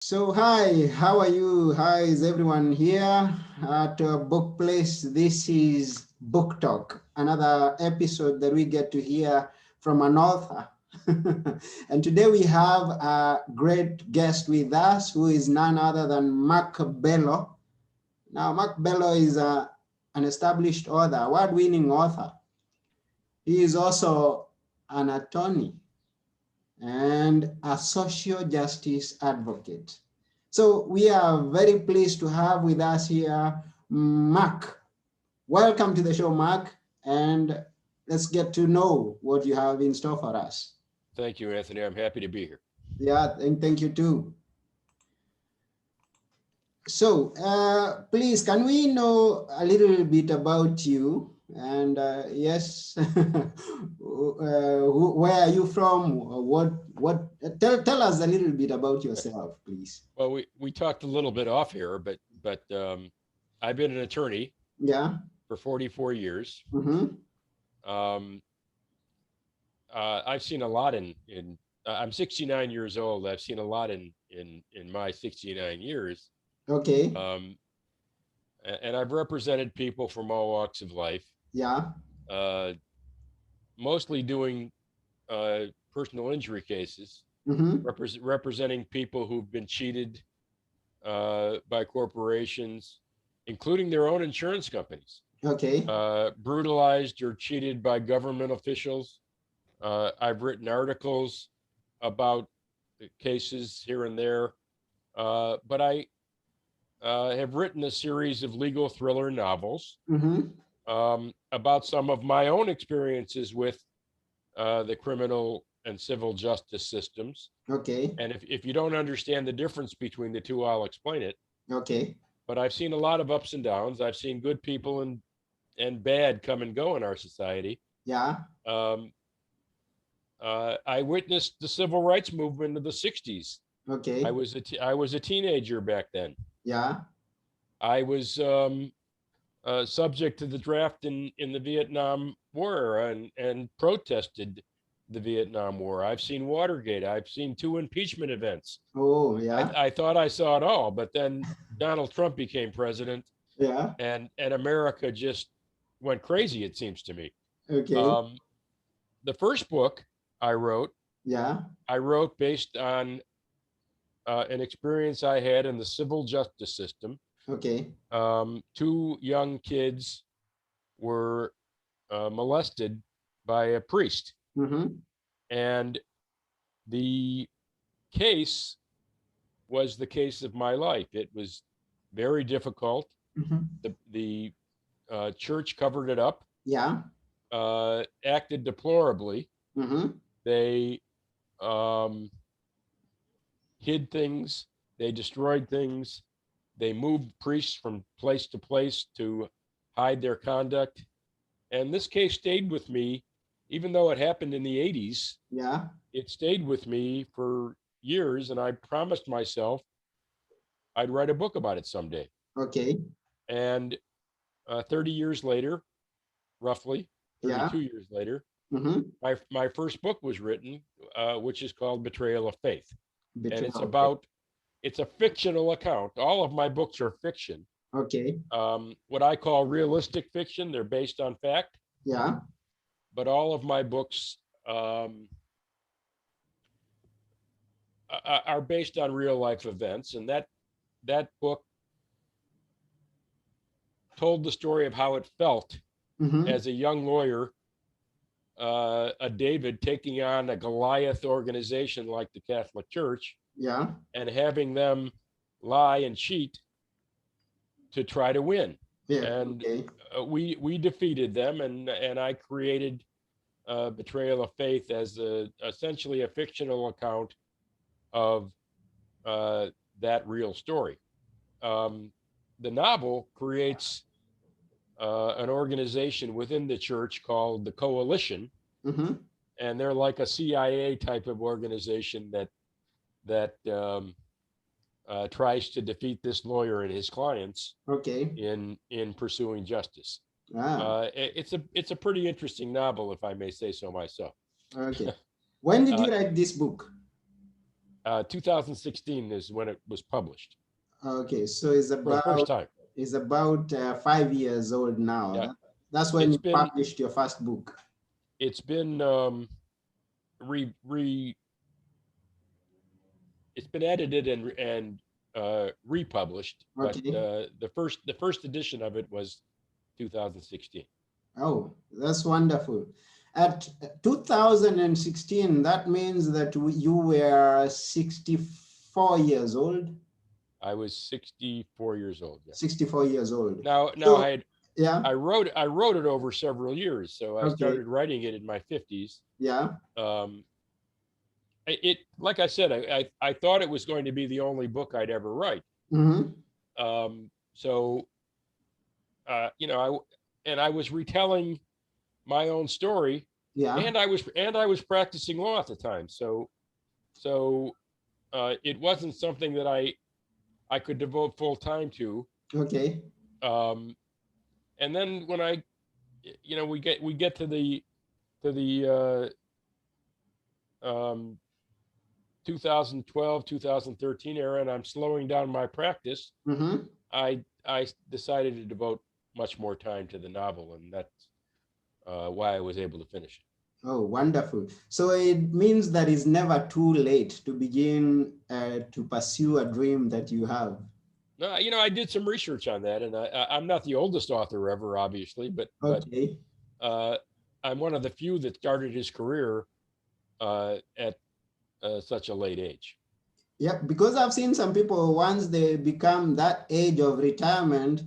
So, hi, how are you? How is everyone here at Book Place? This is Book Talk, another episode that we get to hear from an author. And today we have a great guest with us who is none other than Mark Bello. Now, Mark Bello is an established author, award-winning author. He is also an attorney and a social justice advocate. So we are very pleased to have with us here Mark. Welcome to the show, Mark, and let's get to know what you have in store for us. Thank you, Anthony. I'm happy to be here. Yeah, and thank you too. So please, can we know a little bit about you? And yes, where are you from? Tell us a little bit about yourself, please. Well, we talked a little bit off here, but I've been an attorney Yeah. for 44 years. Mm-hmm. Um, I've seen a lot in. I'm 69 years old. I've seen a lot in my 69 years, Okay. um, and I've represented people from all walks of life. Yeah. Uh, Mostly doing uh, personal injury cases, Mm-hmm. representing people who've been cheated by corporations, including their own insurance companies, Okay. brutalized or cheated by government officials. I've written articles about the cases here and there, but I have written a series of legal thriller novels Mm-hmm. about some of my own experiences with the criminal and civil justice systems. Okay. And if you don't understand the difference between the two, I'll explain it. Okay. But I've seen a lot of ups and downs. I've seen good people and bad come and go in our society. Yeah. Um, I witnessed the civil rights movement of the '60s. Okay. I was a teenager back then. Yeah. I was subject to the draft in the Vietnam War and protested the Vietnam War. I've seen Watergate. I've seen two impeachment events. Oh, yeah. I thought I saw it all, but then Donald Trump became president, Yeah. and America just went crazy. It seems to me. Okay. Um, the first book I wrote, Yeah. I wrote based on an experience I had in the civil justice system. Okay. Two young kids were molested by a priest, Mm-hmm. and the case was the case of my life. It was very difficult. Mm-hmm. The church covered it up, Yeah. acted deplorably. Mm-hmm. They um, hid things, they destroyed things, they moved priests from place to place to hide their conduct. And this case stayed with me, even though it happened in the '80s. Yeah. It stayed with me for years, and I promised myself I'd write a book about it someday. Okay. And 30 years later, roughly Yeah. 32 years later, Mm-hmm. my first book was written, which is called Betrayal of Faith. And Betrayal of faith. it's a fictional account. All of my books are fiction, Okay. what I call realistic fiction. They're based on fact, Yeah. but all of my books um, are based on real life events. And that book told the story of how it felt Mm-hmm. as a young lawyer, a David taking on a Goliath organization like the Catholic Church Yeah. and having them lie and cheat to try to win. Yeah. And Okay. we defeated them, and I created Betrayal of Faith as essentially a fictional account of uh, that real story. Um, the novel creates an organization within the church called the Coalition, Mm-hmm. and they're like a CIA type of organization that tries to defeat this lawyer and his clients Okay. in pursuing justice. Ah. It's a pretty interesting novel, if I may say so myself. Okay. When did uh, you write this book? 2016 is when it was published Okay, so it's for the first about time. 5 years old now. Yeah, That's when it's you been published your first book. it's been re re it's been edited and republished, but Okay. the first edition of it was 2016. Oh, that's wonderful. At 2016, that means that you were 64 years old. I was 64 years old. Yeah. 64 years old. Now So, yeah, I wrote it over several years. So I okay, started writing it in my 50s. yeah. Um, like I said, I thought it was going to be the only book I'd ever write. Mm-hmm. So I was retelling my own story, Yeah, and I was practicing law at the time. So it wasn't something that I could devote full time to. okay. Um, and then when we get to the 2012 2013 era, and I'm slowing down my practice. Mm-hmm. I decided to devote much more time to the novel, and that's why I was able to finish it. Oh, wonderful. So it means that it's never too late to begin to pursue a dream that you have. No, I did some research on that, and I'm not the oldest author ever, obviously, but Okay. uh, I'm one of the few that started his career at such a late age. Yeah, because I've seen some people, once they become that age of retirement,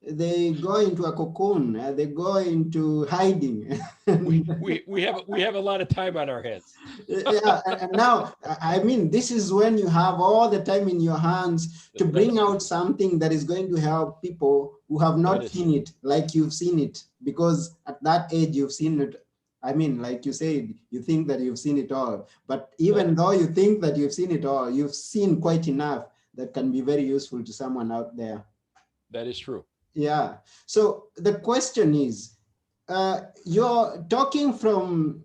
they go into a cocoon, they go into hiding. We And, we we have a lot of time on our hands. yeah, and now, I mean, this is when you have all the time in your hands to That bring is true. out something that is going to help people who have That not is seen true. it like you've seen it, because at that age you've seen it. I mean, like you said, you think that you've seen it all, but Right. even though you think that you've seen it all, you've seen quite enough that can be very useful to someone out there. That is true. Yeah. So the question is, you're talking from,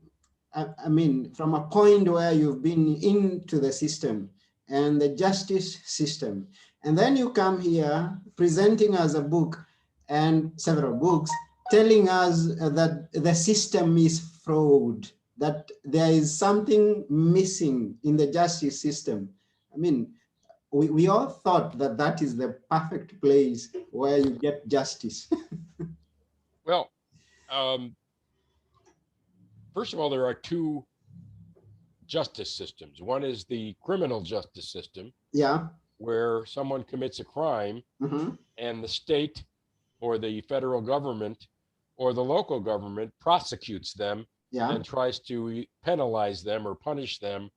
I mean, from a point where you've been into the system and the justice system, and then you come here presenting us a book and several books telling us that the system is fraud, that there is something missing in the justice system. I mean, we all thought that that is the perfect place where you get justice. Well, um, first of all, there are two justice systems. One is the criminal justice system, Yeah. where someone commits a crime Mm-hmm. and the state or the federal government or the local government prosecutes them Yeah. and tries to penalize them or punish them,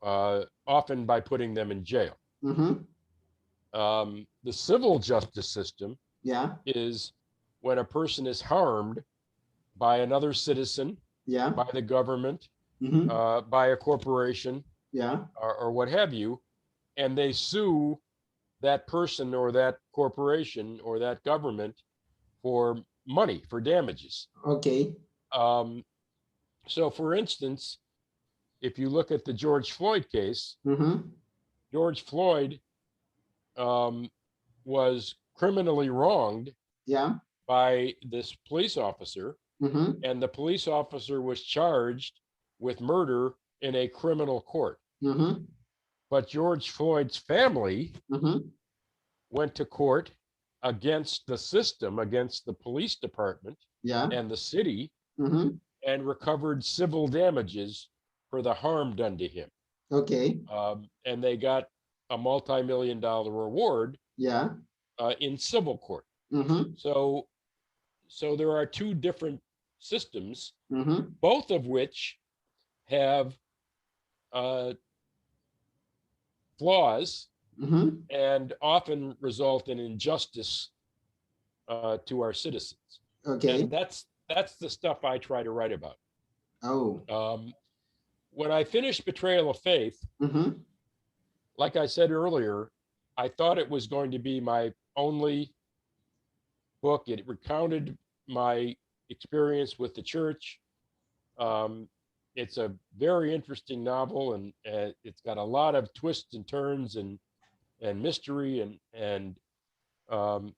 often by putting them in jail. Mm-hmm. The civil justice system Yeah. is when a person is harmed by another citizen, Yeah. by the government, Mm-hmm. by a corporation, Yeah. or what have you, and they sue that person or that corporation or that government for money, for damages. Okay. Um, so, for instance, if you look at the George Floyd case, Mm-hmm. George Floyd um, was criminally wronged Yeah. by this police officer, Mm-hmm. and the police officer was charged with murder in a criminal court. Mm-hmm. But George Floyd's family Mm-hmm. went to court against the system, against the police department Yeah. and the city, Mm-hmm. and recovered civil damages for the harm done to him. Okay. And they got a multi-million dollar reward Yeah. in civil court. Mm-hmm. So, so there are two different systems, Mm-hmm. both of which have uh, flaws Mm-hmm. and often result in injustice to our citizens. And Okay. that's the stuff I try to write about. Oh. Um, when I finished Betrayal of Faith, Mm-hmm. like I said earlier, I thought it was going to be my only book. It recounted my experience with the church. Um, it's a very interesting novel, and it's got a lot of twists and turns and mystery, and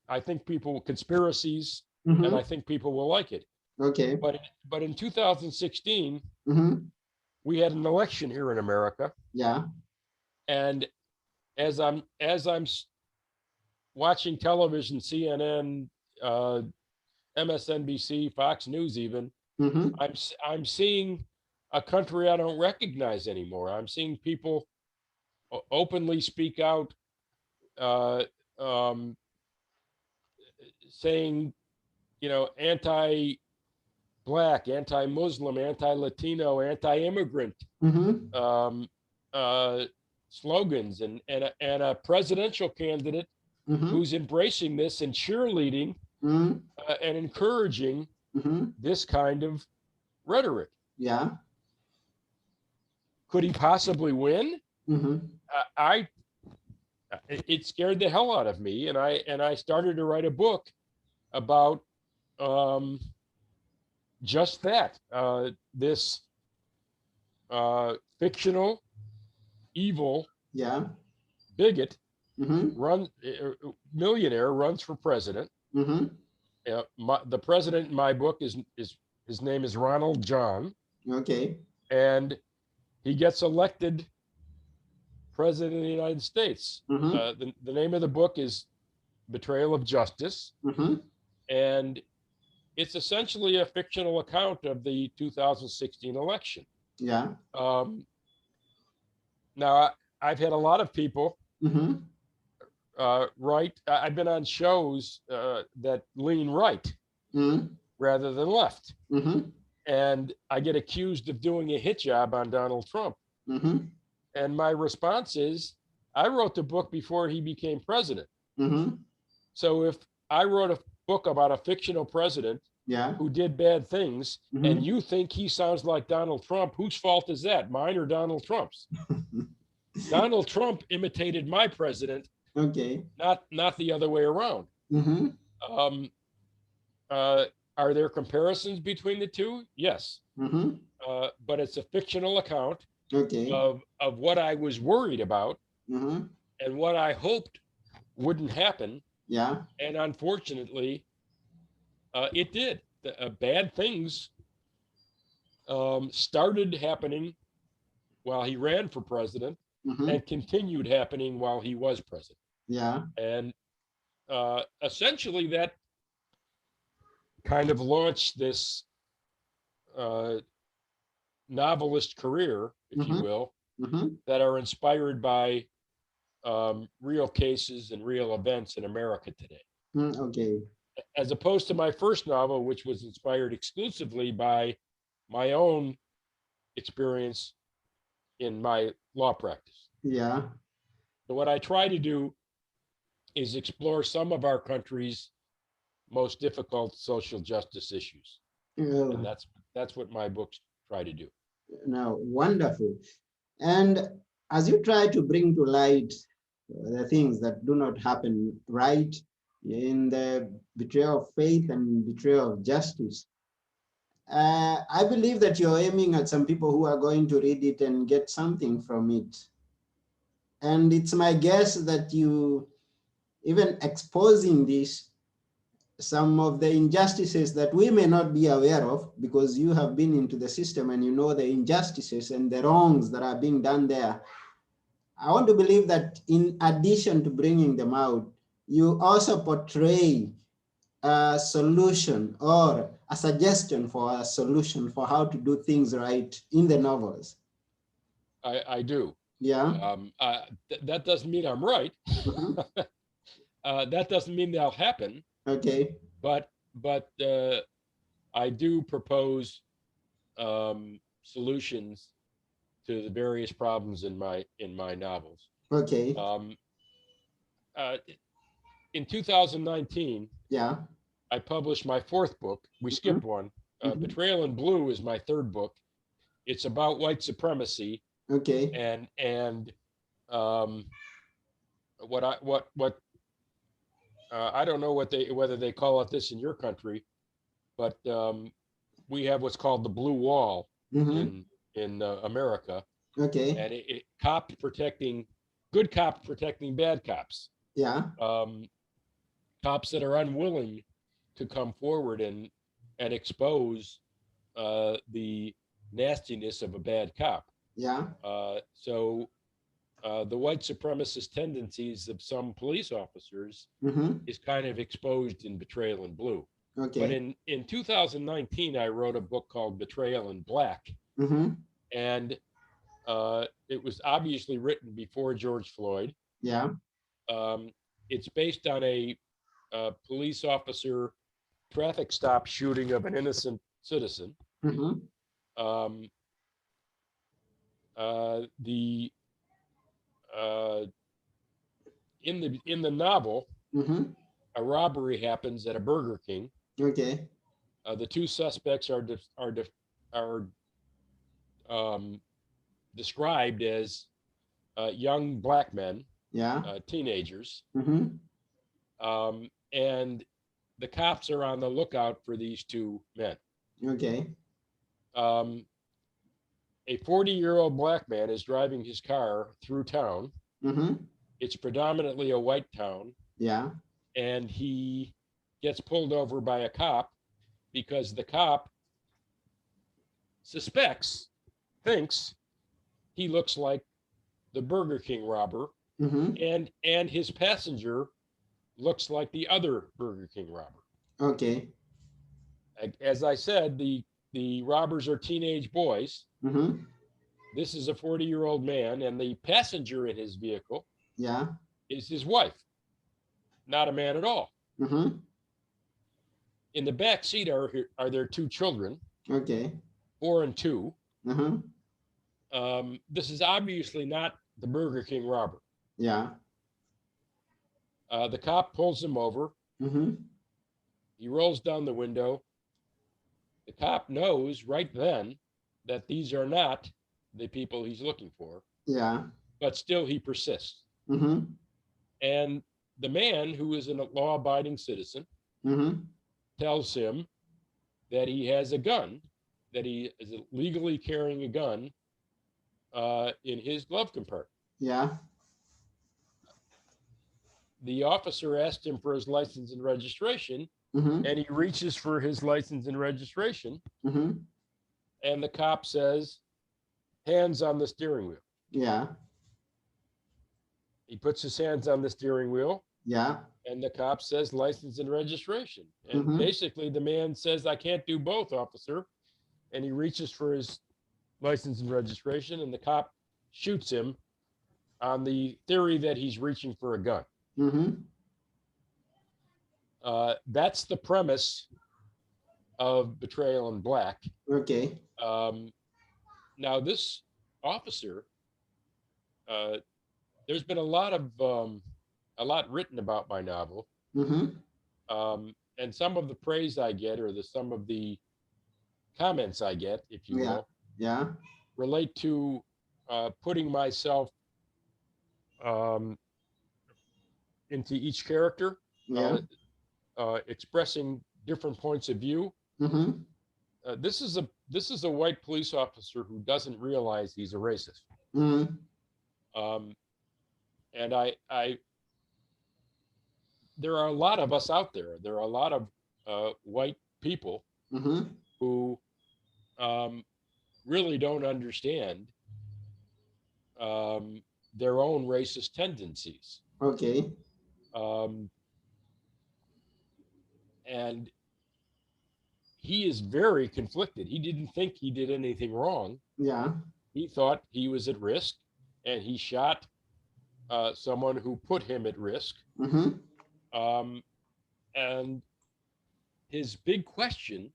I think people conspiracies, and Mm-hmm. I think people will like it. Okay. But in 2016, Mm-hmm. we had an election here in America, Yeah. and as I'm watching television, CNN, MSNBC, Fox News, even Mm-hmm. I'm seeing a country I don't recognize anymore. I'm seeing people openly speak out, uh, um, saying, anti-black, anti-Muslim, anti-Latino, anti-immigrant, Mm-hmm. um, uh, slogans, and a presidential candidate Mm-hmm. who's embracing this and cheerleading, Mm-hmm. and encouraging Mm-hmm. this kind of rhetoric. Yeah. Could he possibly win? Mm-hmm. I it scared the hell out of me, and I started to write a book about, um, just that. This fictional evil Yeah. bigot Mm-hmm. run millionaire runs for president. Mm-hmm. The president in my book is his name is Ronald John, Okay. and he gets elected president of the United States. Mm-hmm. The name of the book is Betrayal of Justice, Mm-hmm. and it's essentially a fictional account of the 2016 election. Yeah. Um, now, I've had a lot of people Mm-hmm. right. I've been on shows that lean right Mm-hmm. rather than left, Mm-hmm. and I get accused of doing a hit job on Donald Trump. Mm-hmm. And my response is, I wrote the book before he became president. Mm-hmm. So if I wrote a book about a fictional president Yeah. who did bad things, and Mm-hmm. you think he sounds like Donald Trump, whose fault is that? Mine or Donald Trump's? Donald Trump imitated my president, Okay. not the other way around. Mm-hmm. Um, uh, are there comparisons between the two? Yes, Mm-hmm. but it's a fictional account Okay. of what I was worried about Mm-hmm. and what I hoped wouldn't happen, Yeah. and unfortunately, it did. Bad things started happening while he ran for president Mm-hmm. and continued happening while he was president. Yeah. And essentially, that kind of launched this uh, novelist career, if you Mm-hmm. will, Mm-hmm. that are inspired by real cases and real events in America today, Mm, okay. as opposed to my first novel, which was inspired exclusively by my own experience in my law practice. Yeah. So, what I try to do is explore some of our country's most difficult social justice issues, and Uh, that's what my books try to do. Now, wonderful. And as you try to bring to light the things that do not happen right in the betrayal of faith and betrayal of justice, I believe that you're aiming at some people who are going to read it and get something from it. And it's my guess that you, even exposing this, some of the injustices that we may not be aware of because you have been into the system and you know the injustices and the wrongs that are being done there. I want to believe that in addition to bringing them out, you also portray a solution or a suggestion for a solution for how to do things right in the novels. I do. Yeah. That doesn't mean I'm right. Mhm. That doesn't mean they'll happen, Okay. but I do propose solutions to the various problems in my novels. Okay. Um, uh, in 2019, Yeah. I published my fourth book. We Mhm. skipped one. Mhm. Betrayal in Blue is my third book. It's about white supremacy Okay. and um, what I don't know whether they call it this in your country, but we have what's called the blue wall Mhm. in in America, Okay. and cops protecting good cops protecting bad cops, Yeah. um, cops that are unwilling to come forward and expose the nastiness of a bad cop. Yeah. So the white supremacist tendencies of some police officers Mm-hmm. is kind of exposed in Betrayal in Blue. But Okay. in 2019, I wrote a book called Betrayal in Black, Mm-hmm. and it was obviously written before George Floyd. Yeah. Um, it's based on a police officer traffic stop shooting of an innocent citizen. Mm-hmm. Um, the uh, in the novel, Mm-hmm. a robbery happens at a Burger King. Okay. The two suspects are um, described as young black men, Yeah. teenagers, Mm-hmm. and the cops are on the lookout for these two men. Okay. Um, a 40-year-old black man is driving his car through town. Mm-hmm. It's predominantly a white town, Yeah. and he gets pulled over by a cop because the cop suspects, thinks he looks like the Burger King robber, Mm-hmm. and his passenger looks like the other Burger King robber. Okay. As I said, the robbers are teenage boys. Mm-hmm. This is a 40-year-old man, and the passenger in his vehicle Yeah. is his wife, not a man at all. Mm-hmm. In the back seat are their two children, Okay. 4 and 2. Mm-hmm. This is obviously not the Burger King robber. Yeah. The cop pulls him over. Mm-hmm. He rolls down the window. The cop knows right then that these are not the people he's looking for, Yeah. but still he persists. Mm-hmm. And the man, who is a law abiding citizen, Mm-hmm. tells him that he has a gun, that he is legally carrying a gun in his glove compartment. Yeah. The officer asked him for his license and registration, Mm-hmm. and he reaches for his license and registration, Mm-hmm. and the cop says, "Hands on the steering wheel." Yeah. He puts his hands on the steering wheel, Yeah. and the cop says, "License and registration." And Mm-hmm. basically, the man says, "I can't do both, officer." And he reaches for his license and registration, and the cop shoots him on the theory that he's reaching for a gun. Mm-hmm. That's the premise of Betrayal in Black. Okay. Um, Now, this officer, uh, there's been a lot written about my novel, Mm-hmm. and some of the praise I get, or some of the comments I get, if you Yeah. will, Yeah. relate to putting myself um, into each character, Yeah. uh, expressing different points of view. Mm-hmm. This is a white police officer who doesn't realize he's a racist, Mm-hmm. um, and I there are a lot of us out there. There are a lot of white people Mm-hmm. who um, really don't understand um, their own racist tendencies. Okay. Um, and he is very conflicted. He didn't think he did anything wrong. Yeah. He thought he was at risk, and he shot someone who put him at risk. Mm-hmm. Um, and his big question,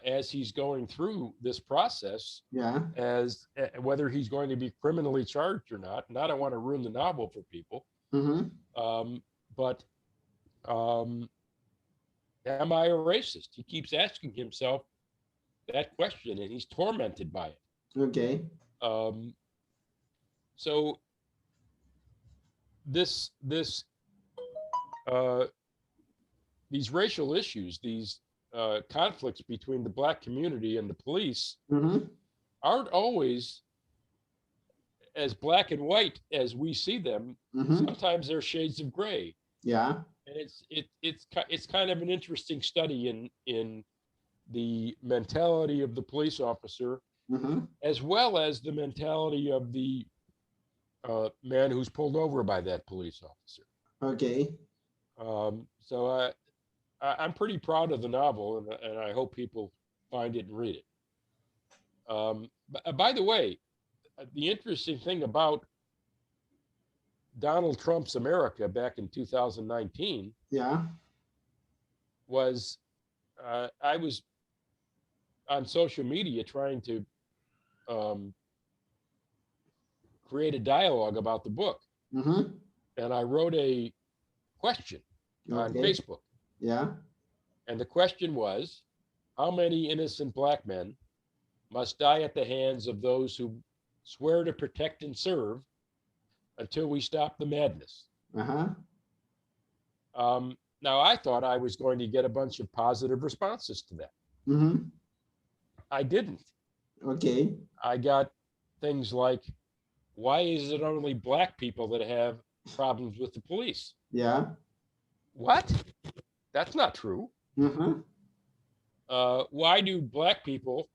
as he's going through this process, Yeah. as whether he's going to be criminally charged or not. And I don't want to ruin the novel for people, Mm-hmm. but am I a racist? He keeps asking himself that question, and he's tormented by it. Okay. Um, so this uh, these racial issues, these conflicts between the black community and the police, Mm-hmm. aren't always as black and white as we see them. Mm-hmm. Sometimes they're shades of gray, Yeah. and it's kind of an interesting study in the mentality of the police officer, Mm-hmm. as well as the mentality of the man who's pulled over by that police officer. Okay. So I'm pretty proud of the novel, and I hope people find it and read it. By the way, the interesting thing about Donald Trump's America back in 2019 Yeah. was I was on social media trying to um, create a dialogue about the book, Mm-hmm. and I wrote a question on Okay. Facebook, Yeah. and the question was, how many innocent black men must die at the hands of those who swear to protect and serve until we stop the madness? Uh-huh. Now, I thought I was going to get a bunch of positive responses to that. Mm-hmm. I didn't. Okay. I got things like, why is it only black people that have problems with the police? Yeah. What? That's not true. Mm-hmm. Why do black people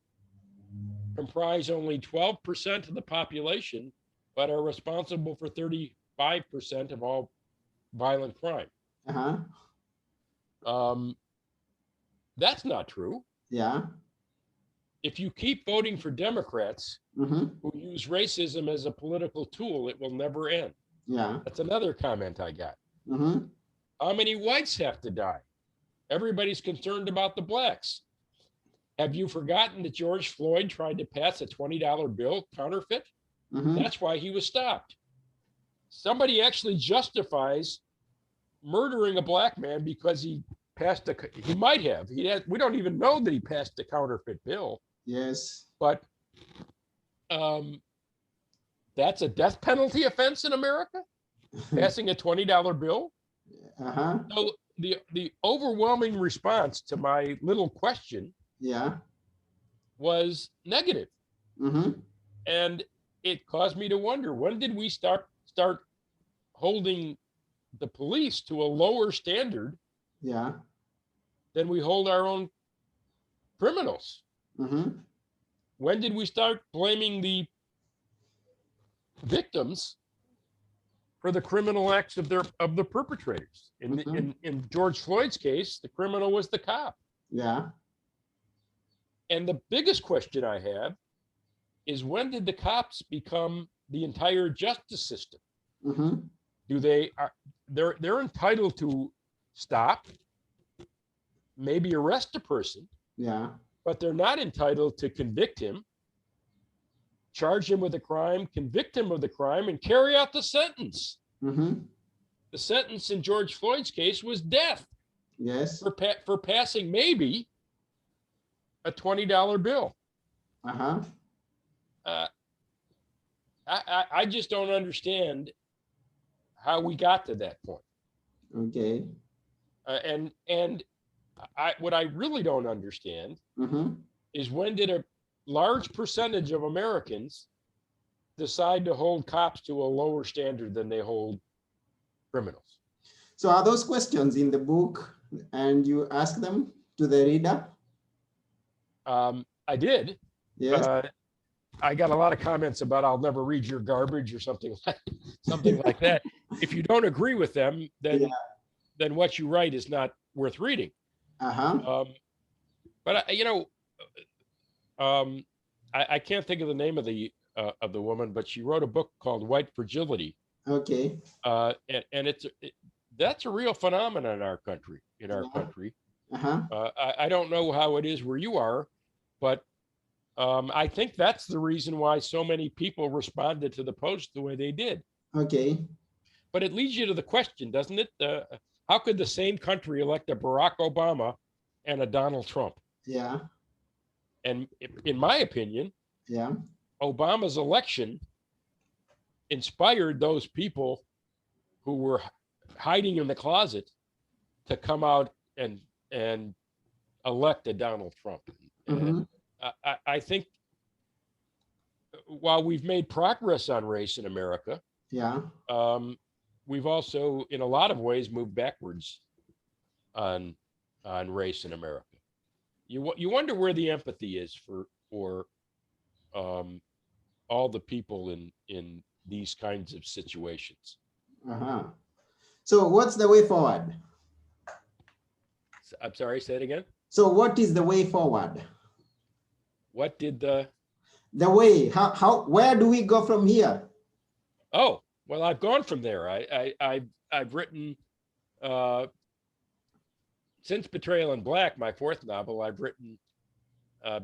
comprise only 12% of the population, but are responsible for 35% of all violent crime? Uh-huh. Um, that's not true. Yeah. If you keep voting for Democrats Mm-hmm. who use racism as a political tool, it will never end. Yeah. That's another comment I got. Mm-hmm. How many whites have to die? Everybody's concerned about the blacks. Have you forgotten that George Floyd tried to pass a $20 bill counterfeit? Mm-hmm. That's why he was stopped. Somebody actually justifies murdering a black man because he might have. We don't even know that he passed a counterfeit bill, Yes. but that's a death penalty offense in America, passing a $20 bill. Uh-huh. So the overwhelming response to my little question Yeah. was negative. Mm-hmm. And it caused me to wonder, when did we start holding the police to a lower standard Yeah. than we hold our own criminals? Mm-hmm. When did we start blaming the victims for the criminal acts of the perpetrators? In George Floyd's case, the criminal was the cop. Yeah. And the biggest question I have is, when did the cops become the entire justice system? Mm-hmm. They're entitled to stop, maybe arrest a person, Yeah. but they're not entitled to convict him, charge him with a crime, convict him of the crime, and carry out the sentence. Mm-hmm. The sentence in George Floyd's case was death Yes. for passing maybe a $20 bill. Uh-huh. I just don't understand how we got to that point. Okay. And what I really don't understand Mm-hmm. is, when did a large percentage of Americans decide to hold cops to a lower standard than they hold criminals? So are those questions in the book and you ask them to the reader? I did. Yes. I got a lot of comments about, I'll never read your garbage or something like that. If you don't agree with them, then what you write is not worth reading. Uh-huh. But I can't think of the name of the woman, but she wrote a book called White Fragility. Okay. And that's a real phenomenon in our country. Uh-huh. I don't know how it is where you are, but I think that's the reason why so many people responded to the post the way they did. Okay. But it leads you to the question, doesn't it? How could the same country elect a Barack Obama and a Donald Trump? Yeah. And in my opinion, Yeah. Obama's election inspired those people who were hiding in the closet to come out and elect a Donald Trump. Mm-hmm. And I think while we've made progress on race in America, Yeah. um, we've also, in a lot of ways, moved backwards on race in America. You wonder where the empathy is for um, all the people in these kinds of situations. Uh-huh. So what's the way forward? I'm sorry, say it again. So what is the way forward? What did The way, where do we go from here? Oh, well, I've gone from there. I've written uh, since Betrayal in Black, my fourth novel. I've written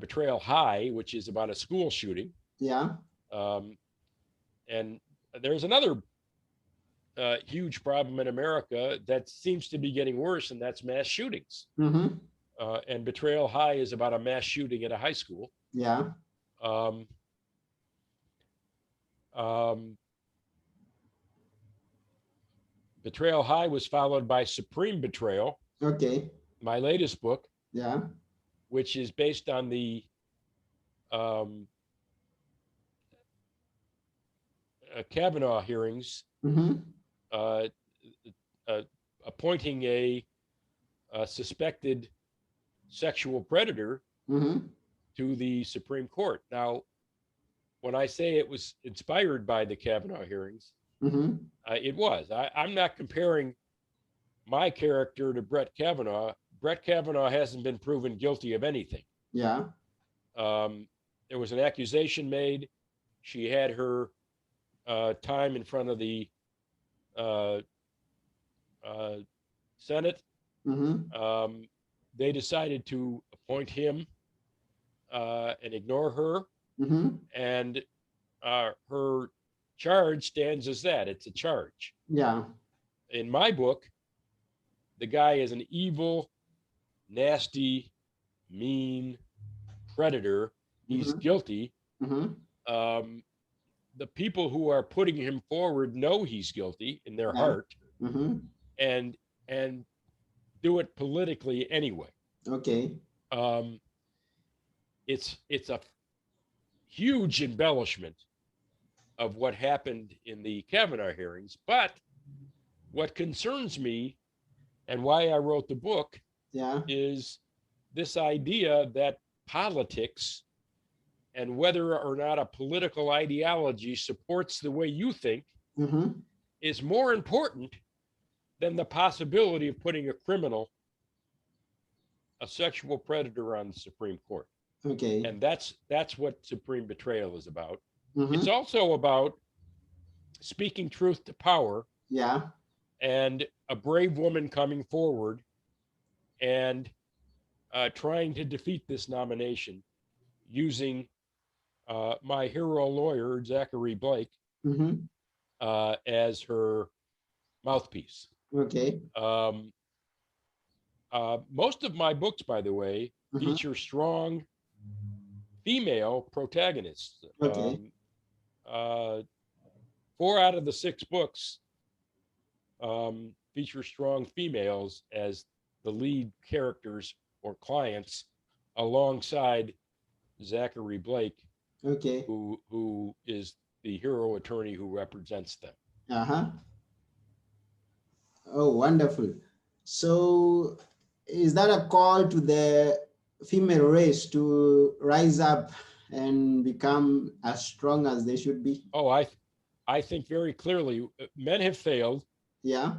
Betrayal High, which is about a school shooting. Yeah. Um, and there's another huge problem in America that seems to be getting worse, and that's mass shootings. Mm-hmm. And Betrayal High is about a mass shooting at a high school. Yeah. Um, um, Betrayal High was followed by Supreme Betrayal, Okay. my latest book, Yeah. which is based on the um, Kavanaugh hearings, Mm-hmm. uh, uh, appointing a suspected sexual predator Mm-hmm. to the Supreme Court. Now, when I say it was inspired by the Kavanaugh hearings, Mm-hmm. it was. I'm not comparing my character to Brett Kavanaugh. Brett Kavanaugh hasn't been proven guilty of anything. Yeah. Um, there was an accusation made. She had her time in front of the uh, uh, Senate. Mm-hmm. Um, they decided to appoint him and ignore her, Mm-hmm. and her charge stands as that. It's a charge. Yeah. In my book, the guy is an evil, nasty, mean predator. He's Mm-hmm. guilty. Mm-hmm. Um, the people who are putting him forward know he's guilty in their Yeah. heart, Mm-hmm. and do it politically anyway. Okay. Um, it's a huge embellishment of what happened in the Kavanaugh hearings, but what concerns me and why I wrote the book Yeah. is this idea that politics and whether or not a political ideology supports the way you think Mm-hmm. is more important than the possibility of putting a criminal, a sexual predator, on the Supreme Court. Okay. And that's what Supreme Betrayal is about. Mm-hmm. It's also about speaking truth to power Yeah. and a brave woman coming forward and trying to defeat this nomination using my hero lawyer, Zachary Blake, Mm-hmm. as her mouthpiece. Okay. Um, most of my books, by the way, Mm-hmm. feature strong female protagonists. Okay. Uh, 4 out of the 6 books feature strong females as the lead characters or clients alongside Zachary Blake, Okay. who is the hero attorney who represents them. Uh-huh. Oh, wonderful. So is that a call to the female race to rise up and become as strong as they should be? Oh, I think very clearly men have failed. Yeah.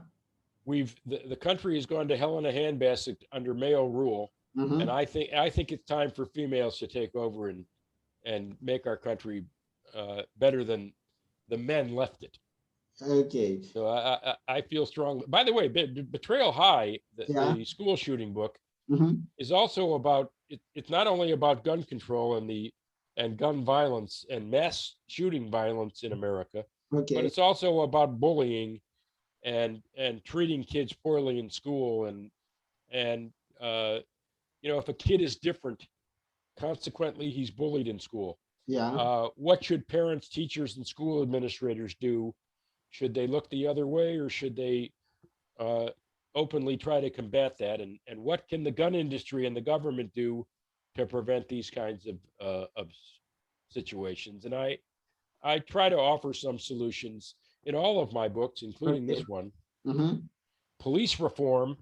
The country has gone to hell in a handbasket under male rule, and Mm-hmm. I think it's time for females to take over and make our country better than the men left it. Okay. So I feel strongly. By the way, Betrayal High, Yeah. the school shooting book, Mm-hmm. is also about it's not only about gun control and gun violence and mass shooting violence in America, but Okay. it's also about bullying and treating kids poorly in school and uh, if a kid is different, consequently he's bullied in school. Yeah. What should parents, teachers, and school administrators do? Should they look the other way, or should they uh, openly try to combat that? And what can the gun industry and the government do to prevent these kinds of situations? And I try to offer some solutions in all of my books, including Okay. this one. Mm-hmm. Police reform,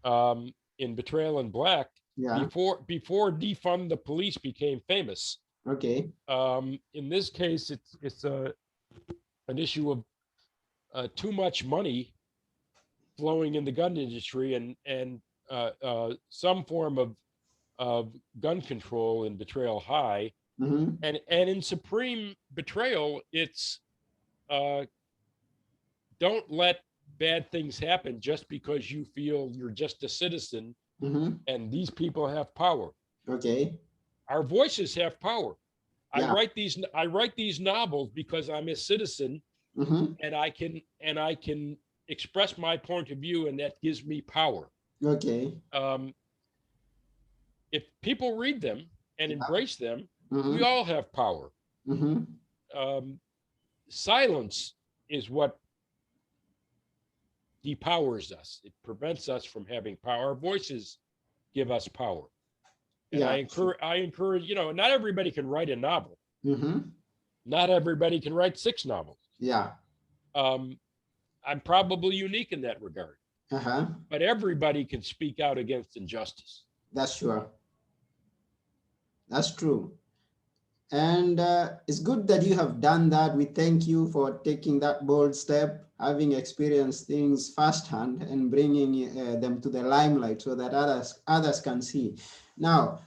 in Betrayal in Black, Yeah. before defund the police became famous. Okay. In this case, it's an issue of too much money flowing in the gun industry, and some form of gun control in Betrayal High, Mm-hmm. and in Supreme Betrayal, it's uh, don't let bad things happen just because you feel you're just a citizen Mm-hmm. and these people have power. Okay. Our voices have power. Yeah. I write these novels because I'm a citizen, Mm-hmm. and I can express my point of view, and that gives me power. Okay. Um, if people read them and Yeah. embrace them, we Mm-hmm. all have power. Mm-hmm. Um, Silence is what depowers us. It prevents us from having power. Our voices give us power. And Yeah. I encourage, not everybody can write a novel. Mm-hmm. Not everybody can write 6 novels. Yeah. Um, I'm probably unique in that regard, Uh-huh. but everybody can speak out against injustice. That's sure. That's true. And it's good that you have done that. We thank you for taking that bold step, having experienced things firsthand and bringing them to the limelight so that others can see. Now,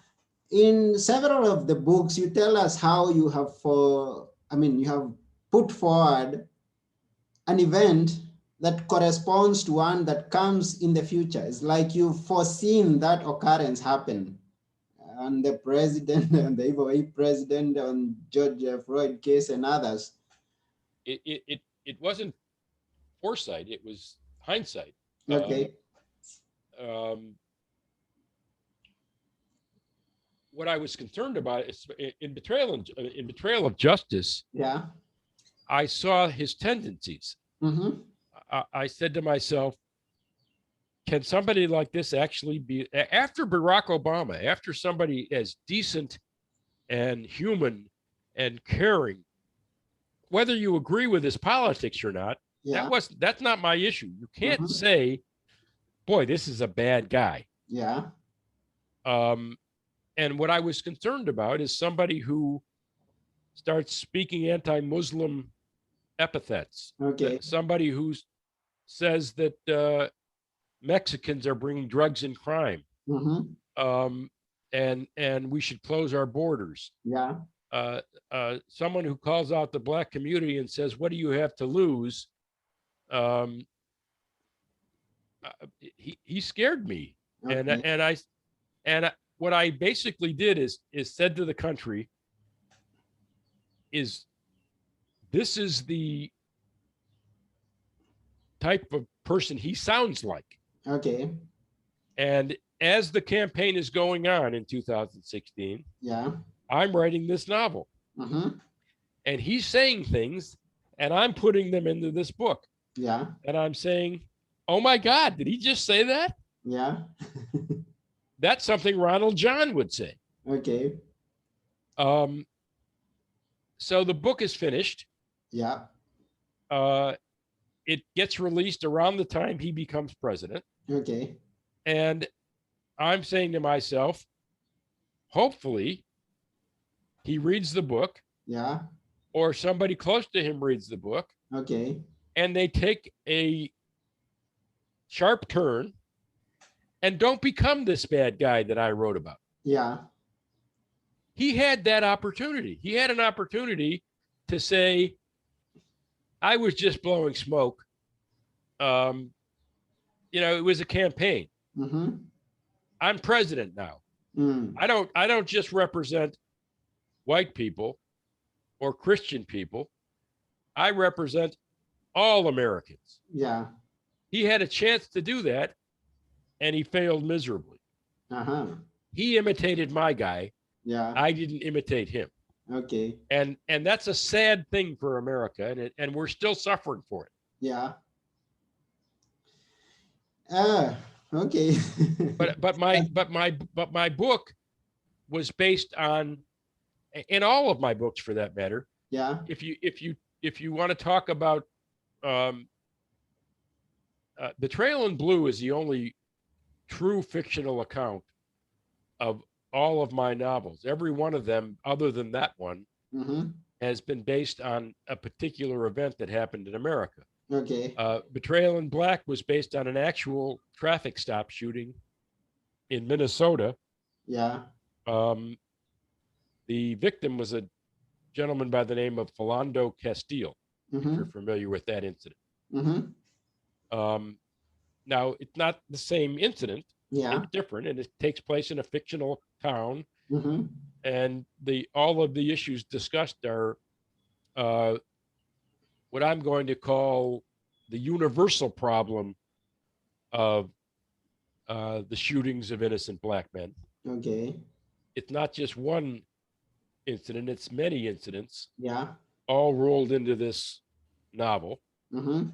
in several of the books, you tell us how you have you have put forward an event that corresponds to one that comes in the future. It's like you've foreseen that occurrence happen, and the president and the evil president on George Floyd case and others. It wasn't foresight; it was hindsight. Um, Okay. um, what I was concerned about is in betrayal of justice. Yeah. I saw his tendencies. Mm-hmm. I said to myself, can somebody like this actually be, after Barack Obama, after somebody as decent and human and caring, whether you agree with his politics or not, Yeah. that's not my issue. You can't Mm-hmm. say, boy, this is a bad guy. Yeah. Um, and what I was concerned about is somebody who starts speaking anti-Muslim epithets, Okay. somebody who says that Mexicans are bringing drugs and crime, Mm-hmm. um, and we should close our borders. Yeah. Someone who calls out the Black community and says, "What do you have to lose?" Um, he scared me, Okay. and what I basically did is said to the country, is this is the type of person he sounds like. Okay. And as the campaign is going on in 2016, Yeah. I'm writing this novel. Mm-hmm. And he's saying things, and I'm putting them into this book. Yeah. And I'm saying, oh my God, did he just say that? Yeah. That's something Ronald John would say. Okay. Um, so the book is finished. Yeah. It gets released around the time he becomes president. Okay. And I'm saying to myself, hopefully he reads the book, Yeah. or somebody close to him reads the book, Okay. and they take a sharp turn and don't become this bad guy that I wrote about. Yeah. He had that opportunity. He had an opportunity to say, I was just blowing smoke. It was a campaign. Mm-hmm. I'm president now. Mm. I don't just represent white people or Christian people. I represent all Americans. Yeah. He had a chance to do that, and he failed miserably. Uh-huh. He imitated my guy. Yeah. I didn't imitate him. Okay. And that's a sad thing for America, and we're still suffering for it. Yeah. Ah, okay. But my book was based on, in all of my books for that matter, Yeah. If you want to talk about um, Betrayal in Blue is the only true fictional account of all of my novels. Every one of them, other than that one, Mm-hmm. has been based on a particular event that happened in America. Okay. Betrayal in Black was based on an actual traffic stop shooting in Minnesota. Yeah. Um, the victim was a gentleman by the name of Philando Castile, if you're Mm-hmm. familiar with that incident. Mm-hmm. Um, Now, it's not the same incident, Yeah. it's different, and it takes place in a fictional town. Mm-hmm. And all of the issues discussed are uh, what I'm going to call the universal problem of the shootings of innocent black men. Okay. It's not just one incident, it's many incidents, Yeah. all rolled into this novel, Mm-hmm.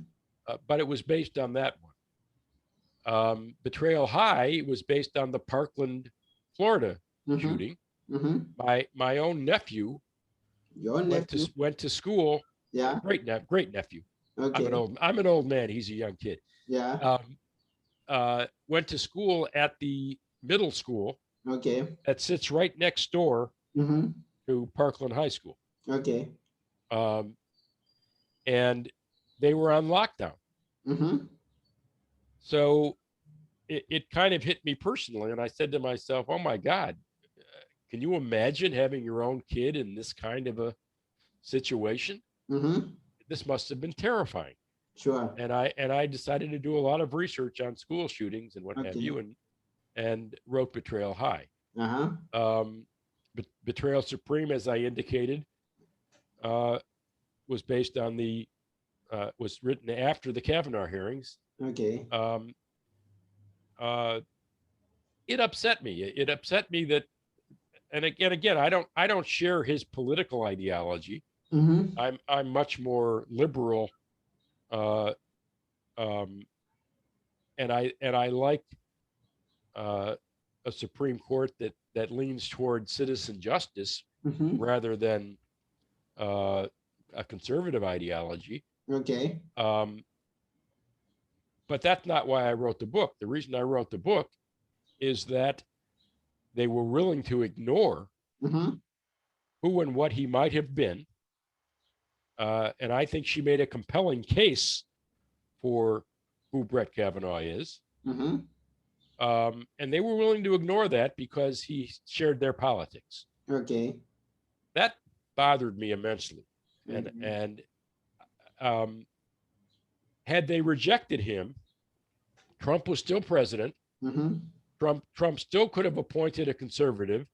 but it was based on that one. Betrayal High was based on the Parkland, Florida Mm-hmm. shooting. Mm-hmm. My own nephew Your nephew. went to school. Yeah. Great nephew. Okay. I'm an old man. He's a young kid. Yeah. Um, Went to school at the middle school Okay. that sits right next door Mm-hmm. to Parkland High School, Okay. um, and they were on lockdown. Mm-hmm. So it kind of hit me personally, and I said to myself, "Oh my God, can you imagine having your own kid in this kind of a situation? Mm-hmm. This must have been terrifying." Sure. And I decided to do a lot of research on school shootings and what have Okay. you, and wrote Betrayal High. Uh-huh. Betrayal Supreme, as I indicated, uh, was based on the was written after the Kavanaugh hearings. Okay. Um, uh, it upset me. It upset me that, and again, I don't share his political ideology. Mm-hmm. I'm much more liberal, uh, um, and I like uh, a Supreme Court that leans toward citizen justice Mm-hmm. rather than uh, a conservative ideology. Okay. Um, but that's not why I wrote the book. The reason I wrote the book is that they were willing to ignore Mm-hmm. who and what he might have been. And I think she made a compelling case for who Brett Kavanaugh is. Mm-hmm. And they were willing to ignore that because he shared their politics. Okay. That bothered me immensely. And Mm-hmm. and um, had they rejected him, Trump was still president. Mm-hmm. Trump still could have appointed a conservative.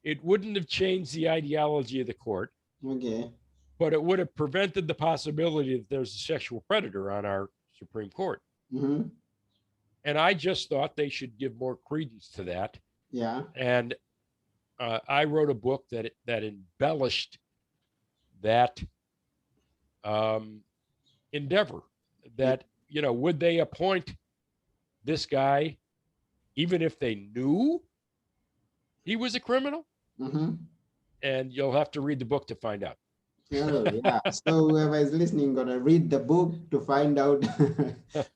It wouldn't have changed the ideology of the court, Okay. but it would have prevented the possibility that there's a sexual predator on our Supreme Court. Mm-hmm. And I just thought they should give more credence to that. Yeah. And I wrote a book that embellished that um, endeavor. Yeah. That, would they appoint this guy even if they knew he was a criminal? Mm-hmm. And you'll have to read the book to find out. Oh, yeah. So whoever is listening gonna read the book to find out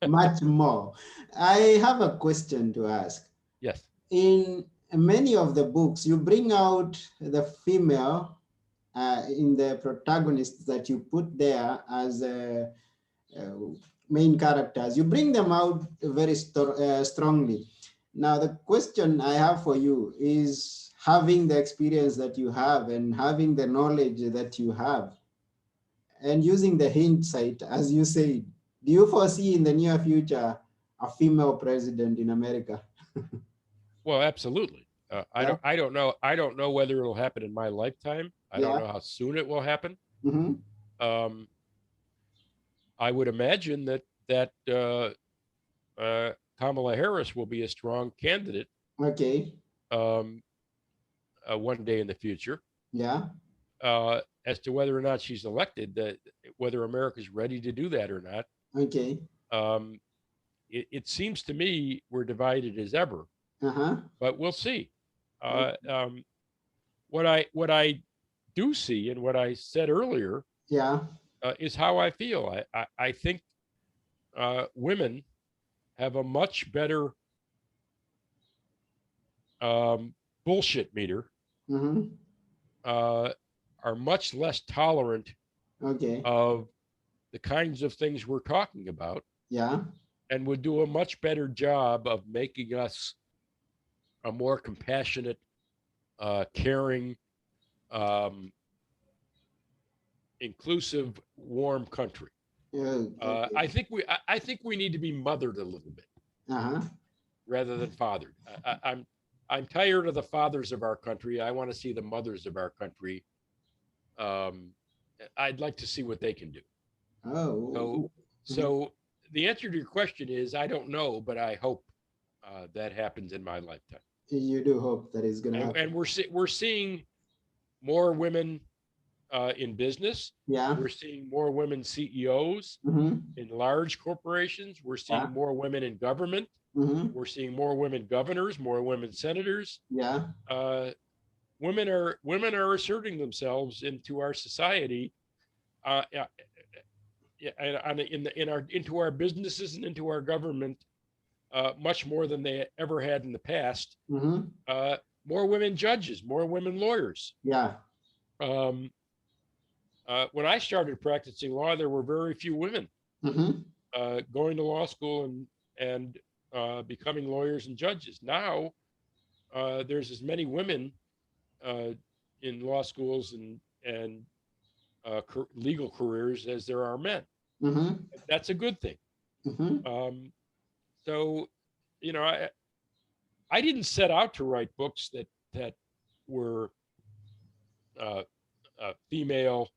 much more. I have a question to ask. Yes. In many of the books, you bring out the female in the protagonists that you put there as main characters. You bring them out very strongly. Now, the question I have for you is, having the experience that you have and having the knowledge that you have, and using the hindsight, as you said, do you foresee in the near future a female president in America? Well, absolutely. Yeah. I don't know whether it'll happen in my lifetime. I don't Yeah. know how soon it will happen. Mm-hmm. Um, I would imagine that Kamala Harris will be a strong candidate Okay. um, one day in the future. Yeah. As to whether or not she's elected, whether America's ready to do that or not, Okay. um, it seems to me we're divided as ever. Uh-huh. But we'll see. Okay. What I do see, and what I said earlier, Yeah. is how I feel. I think women have a much better bullshit meter, Mm-hmm. uh, are much less tolerant Okay. of the kinds of things we're talking about, Yeah. and would do a much better job of making us a more compassionate, caring, um, inclusive, warm country. Yeah. Okay. I think we need to be mothered a little bit Uh-huh. rather than fathered. I'm tired of the fathers of our country. I want to see the mothers of our country. Um, I'd like to see what they can do. So Oh. Mhm. so the answer to your question is I don't know, but I hope that happens in my lifetime. You do hope that is gonna And happen. we're seeing more women in business. Yeah. We're seeing more women CEOs Mm-hmm. in large corporations. We're Yeah. seeing more women in government. Mm-hmm. We're seeing more women governors, more women senators. Yeah. Uh, women are asserting themselves into our society, yeah, and in our into our businesses and into our government, much more than they ever had in the past. Mm-hmm. Uh, More women judges, more women lawyers. Yeah. Um, when I started practicing law, there were very few women Mm-hmm. going to law school and becoming lawyers and judges. Now there's as many women uh, in law schools and legal careers as there are men. Mm-hmm. That's a good thing. Mm-hmm. Um, so, you know, I didn't set out to write books that were uh, female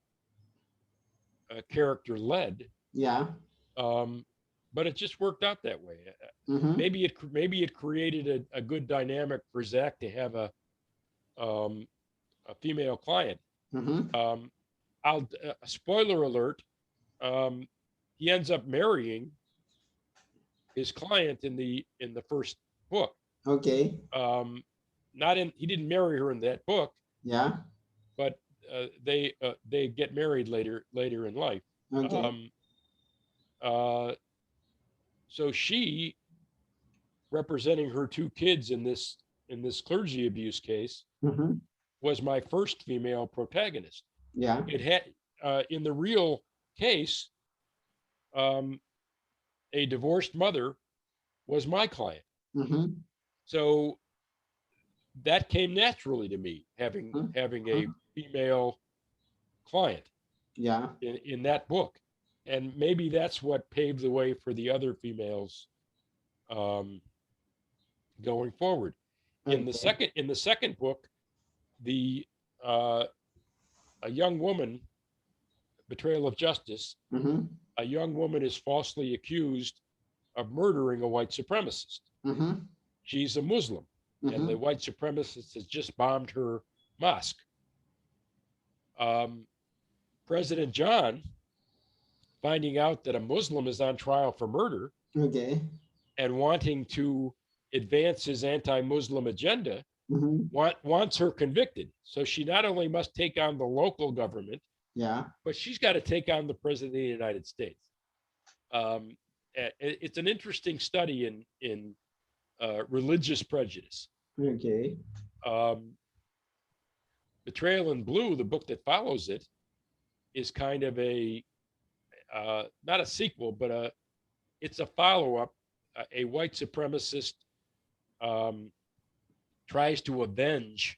character led, Yeah. um, but it just worked out that way. Mm-hmm. Maybe it created a good dynamic for Zach to have um, a female client. Mm-hmm. Um, I'll spoiler alert. Um, he ends up marrying his client in the first book. Okay. Um, Not in he didn't marry her in that book, Yeah. but they get married later in life. Okay. Um, uh, so she, representing her two kids in this clergy abuse case, Mm-hmm. was my first female protagonist. Yeah. It had in the real case, um, a divorced mother was my client. Mm-hmm. So that came naturally to me, having a Mm-hmm. female client Yeah. in that book, and maybe that's what paved the way for the other females um, going forward. Okay. In the second book, the uh, a young woman, betrayal of justice, Mm-hmm. a young woman is falsely accused of murdering a white supremacist. Mm-hmm. She's a Muslim, and the Mm-hmm. white supremacist has just bombed her mosque. Um, President John, finding out that a Muslim is on trial for murder Okay. and wanting to advance his anti-Muslim agenda, Mm-hmm. wants her convicted. So she not only must take on the local government, Yeah. but she's got to take on the president of the United States. Um, it's an interesting study in religious prejudice. Okay. Um, Betrayal in Blue, the book that follows it, is kind of a not a sequel, but it's a follow up. A white supremacist um, tries to avenge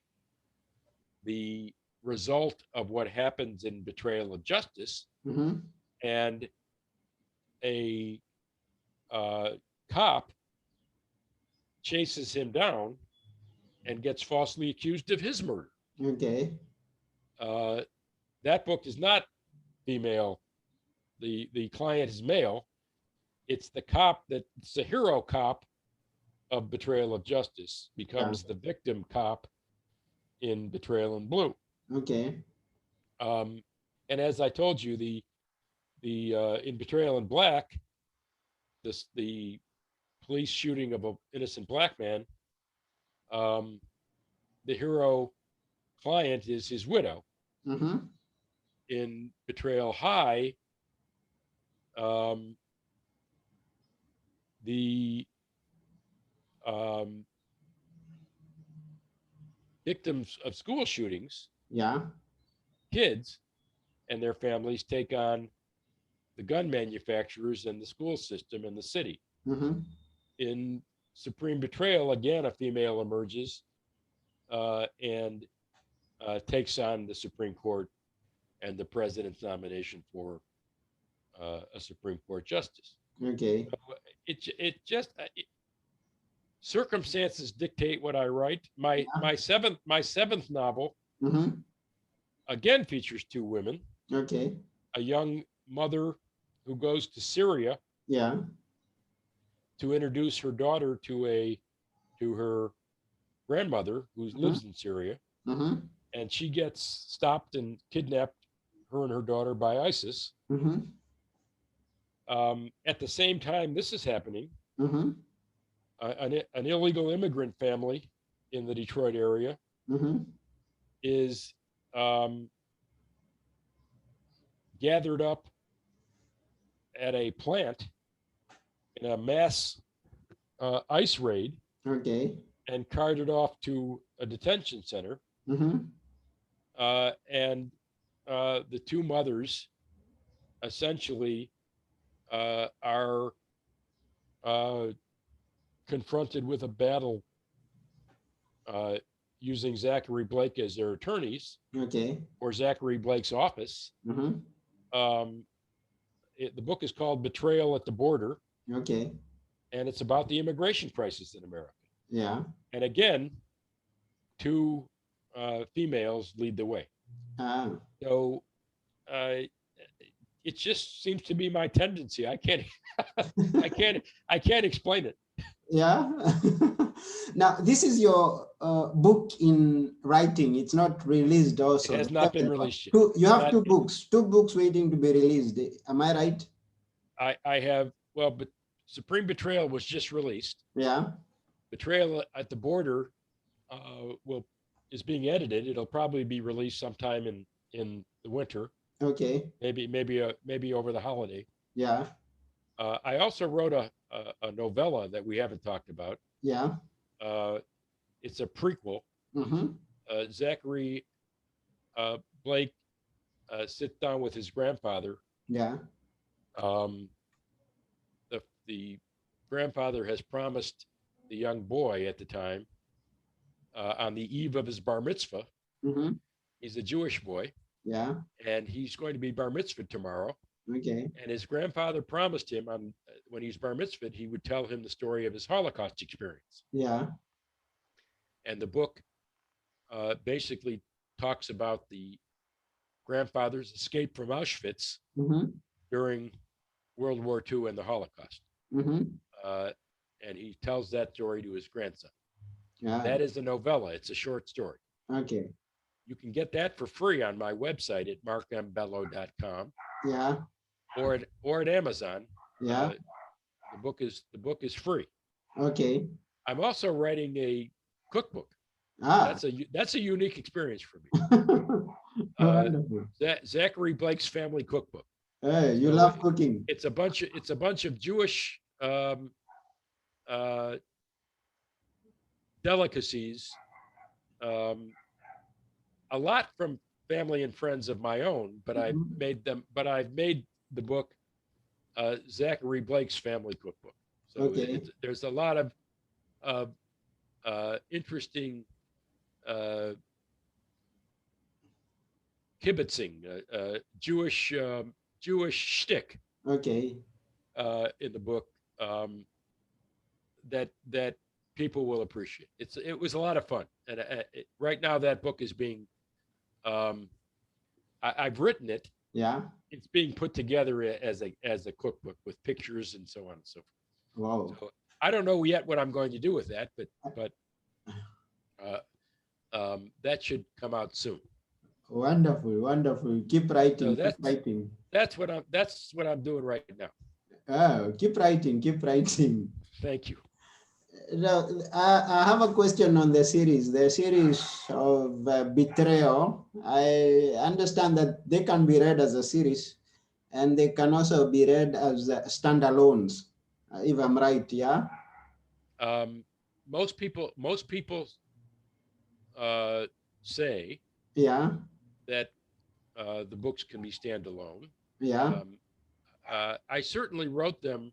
the result of what happens in Betrayal of Justice, Mm-hmm. and a uh, cop chases him down and gets falsely accused of his murder. Okay. Uh, that book is not female. The client is male. It's the cop it's the hero cop of Betrayal of Justice Yeah. becomes the victim cop in Betrayal in Blue. Okay. Um, and as I told you, the in Betrayal in Black, the police shooting of an innocent black man, um, the hero client is his widow, Mm-hmm. In Betrayal High, the um, victims of school shootings, Yeah. kids and their families, take on the gun manufacturers and the school system and the city. Mm-hmm. In Supreme Betrayal, again, a female emerges and takes on the Supreme Court and the president's nomination for a Supreme Court justice. Okay. So it just circumstances dictate what I write. Yeah. My seventh novel Mm-hmm. again features two women, Okay. a young mother who goes to Syria Yeah. to introduce her daughter to her grandmother who Mm-hmm. lives in Syria, Mm-hmm. and she gets stopped and kidnapped, her and her daughter, by ISIS. Mm-hmm. At the same time this is happening, Mm-hmm. an illegal immigrant family in the Detroit area Mm-hmm. is gathered up at a plant in a mass ICE raid Okay. and carted off to a detention center. Mm-hmm. And the two mothers essentially are uh, confronted with a battle uh, using Zachary Blake as their attorneys, Okay. or Zachary Blake's office. Mm-hmm. Um, the book is called Betrayal at the Border, Okay. and it's about the immigration crisis in America. Yeah. And again, two females lead the way. Ah. So uh, it just seems to be my tendency. I can't, I can't explain it. Yeah. Now, this is your book in writing. It's not released also. It has not been released yet. You have Not, two books waiting to be released. Am I right? I have, well, but Supreme Betrayal was just released. Yeah. Betrayal at the Border is being edited. It'll probably be released sometime in the winter. Okay. Maybe over the holiday. Yeah. I also wrote a novella that we haven't talked about. Yeah. It's a prequel. Mm-hmm. Zachary Blake sits down with his grandfather. Yeah. The grandfather has promised the young boy at the time, on the eve of his bar mitzvah. Mm-hmm. He's a Jewish boy, Yeah. and he's going to be bar mitzvah tomorrow. Okay. And his grandfather promised him when he's bar mitzvah, he would tell him the story of his Holocaust experience. Yeah. And the book basically talks about the grandfather's escape from Auschwitz Mm-hmm. during World War II and the Holocaust. Mm-hmm. And he tells that story to his grandson. Yeah. That is a novella. It's a short story. Okay. You can get that for free on my website at markmbello.com Yeah. or at Amazon. Yeah. The book is free. Okay. I'm also writing a cookbook. Ah. That's a unique experience for me. Wonderful. Zachary Blake's Family Cookbook. Hey, you love cooking. It's a bunch of Jewish delicacies, a lot from family and friends of my own, but I've made the book Zachary Blake's Family Cookbook. So Okay. there's a lot of interesting kibitzing, Jewish shtick Okay. in the book that people will appreciate. It was a lot of fun, and right now that book is being I've written it. Yeah. It's being put together as a cookbook with pictures and so on and so forth. Wow. So I don't know yet what I'm going to do with that, but that should come out soon. Wonderful, wonderful. Keep writing, So keep writing. That's what I'm doing right now. Oh, keep writing, keep writing. Thank you. I have a question on the series of Betrayal. I understand that they can be read as a series and they can also be read as standalones, if I'm right, yeah? Um, most people uh, say Yeah, that the books can be standalone. yeah. Um, I certainly wrote them.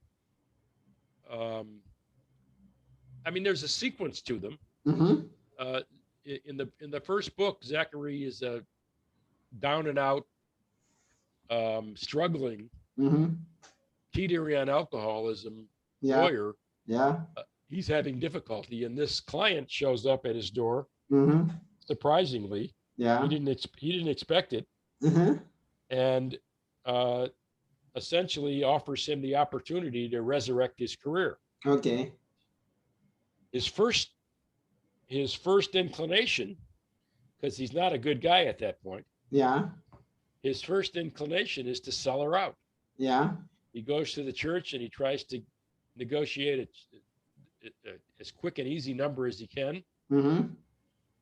Um, I mean, there's a sequence to them. Mm-hmm, Uh, in the first book, Zachary is a down and out, struggling, mm-hmm. teetering on alcoholism Yeah, lawyer. yeah. He's having difficulty, and this client shows up at his door. Mm-hmm, Surprisingly, he yeah. didn't expect it, Mm-hmm. and uh, essentially offers him the opportunity to resurrect his career. Okay. His first his first inclination, because he's not a good guy at that point, Yeah, his first inclination is to sell her out. yeah. He goes to the church and he tries to negotiate as quick and easy number as he can, Mm-hmm.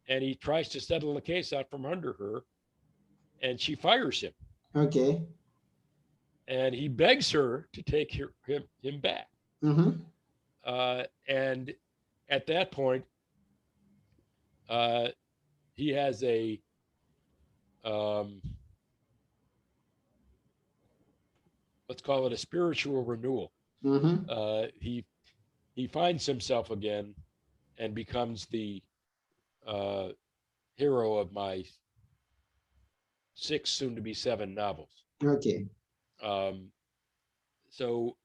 and he tries to settle the case out from under her, and she fires him, Okay. and he begs her to take him back. Mm-hmm. And at that point, uh, he has a um, let's call it a spiritual renewal. Mm-hmm. He finds himself again and becomes the uh, hero of my six, soon to be seven novels. Okay. Um, so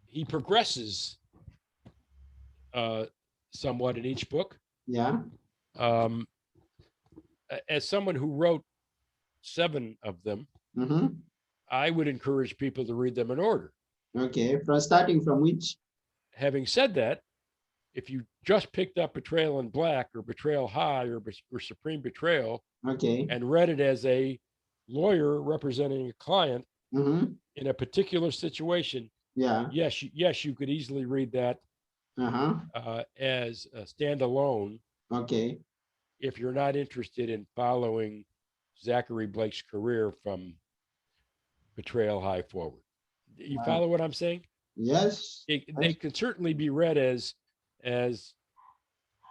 he progresses uh, somewhat in each book. Yeah. Um, as someone who wrote seven of them, Mm-hmm. I would encourage people to read them in order. Okay. From starting from which? Having said that, if you just picked up Betrayal in Black or Betrayal High or Supreme Betrayal Okay. and read it as a lawyer representing a client Mm-hmm. in a particular situation, Yeah. yes, you could easily read that Uh-huh. as a standalone Okay. if you're not interested in following Zachary Blake's career from Betrayal High forward. You Uh, follow what I'm saying? yes. They Yes. can certainly be read as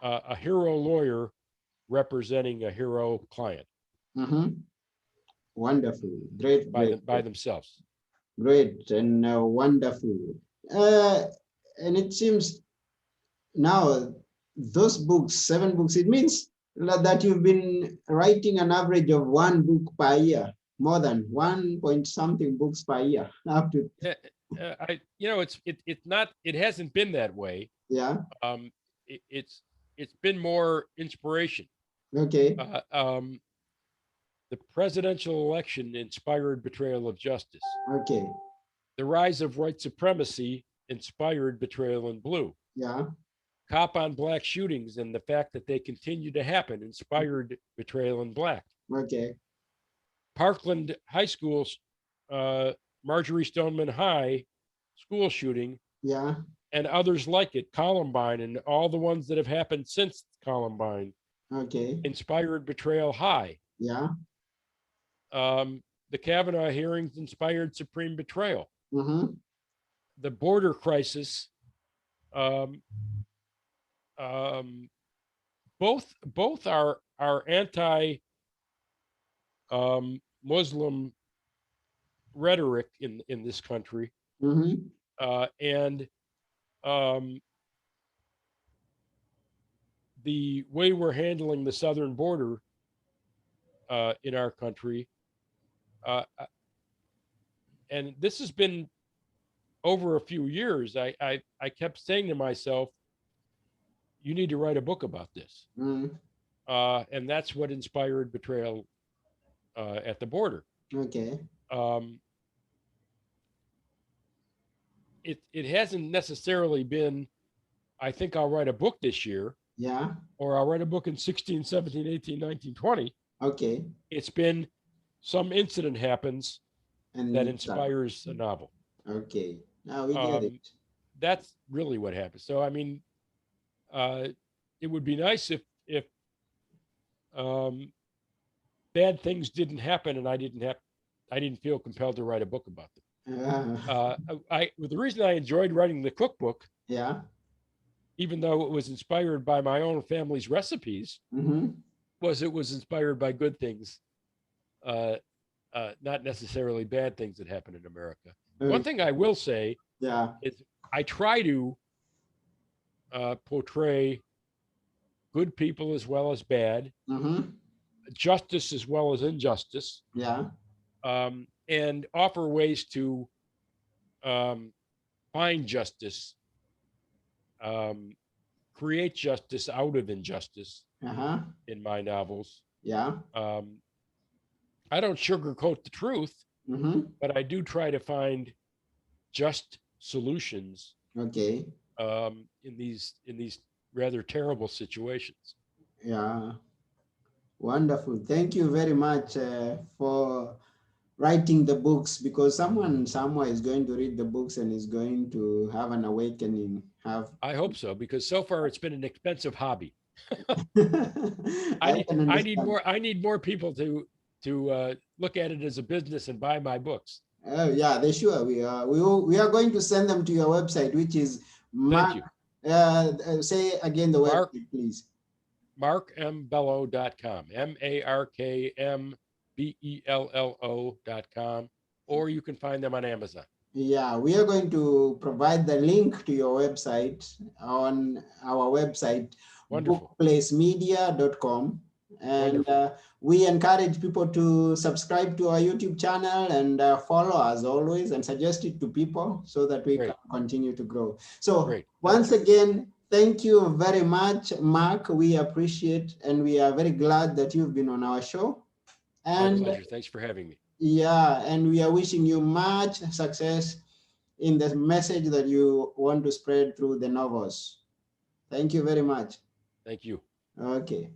a hero lawyer representing a hero client Mm-hmm. Wonderful. Great, great, by themselves. great, and wonderful. Uh, and it seems now those books, 7 books, it means that you've been writing an average of 1 book per year, more than 1 point something books per year. Up to, It's not, it hasn't been that way. yeah. Um, it's been more inspiration. Okay. Uh, um, the presidential election inspired Betrayal of Justice. Okay. The rise of white supremacy inspired Betrayal in Blue. Yeah. Cop on black shootings and the fact that they continue to happen inspired Betrayal in Black. Okay. Parkland High School, uh, Marjorie Stoneman High school shooting, Yeah. and others like it, Columbine, and all the ones that have happened since Columbine, Okay. inspired Betrayal High. Yeah. The Kavanaugh hearings inspired Supreme Betrayal. Mm-hmm. The border crisis, um, um, both are anti Muslim rhetoric in this country, Mm-hmm. and um, the way we're handling the southern border in our country, uh, and this has been over a few years. I kept saying to myself, "You need to write a book about this," Mm-hmm. and that's what inspired Betrayal at the Border. Okay. Um, it hasn't necessarily been, I think I'll write a book this year, Yeah. or I'll write a book in 16, 17, 18, 19, 20. Okay. It's been some incident happens And that it's inspires a novel. okay. Now we get Um, it. that's really what happened. So I mean, it would be nice if um, bad things didn't happen and I didn't feel compelled to write a book about them. Uh, The reason I enjoyed writing the cookbook, yeah. even though it was inspired by my own family's recipes, Mm-hmm. was it was inspired by good things, uh, not necessarily bad things that happen in America. One thing I will say Yeah. is I try to portray good people as well as bad, Mm-hmm. justice as well as injustice, Yeah. and offer ways to um, find justice, um, create justice out of injustice Uh-huh. in my novels. Yeah. Um, I don't sugarcoat the truth, Mm-hmm. but I do try to find just solutions Okay. in these rather terrible situations. Yeah. Wonderful. Thank you very much for writing the books, because someone somewhere is going to read the books and is going to have an awakening. Have I hope so because so far it's been an expensive hobby. I can understand. I need more people to look at it as a business and buy my books. Oh yeah, they sure we are going to send them to your website, which is Thank Mark. you. Say again the Mark website, please. markmbello.com. MARKMBELLO.com. Or you can find them on Amazon. Yeah, we are going to provide the link to your website on our website, Wonderful. bookplacemedia.com. And Wonderful. we encourage people to subscribe to our YouTube channel and follow us always and suggest it to people so that we can Great. continue to grow. So Great. Thank once you. again, thank you very much, Mark. We appreciate and we are very glad that you've been on our show. My And pleasure. Thanks for having me. yeah, and we are wishing you much success in the message that you want to spread through the novels. Thank you very much. Thank you. Okay.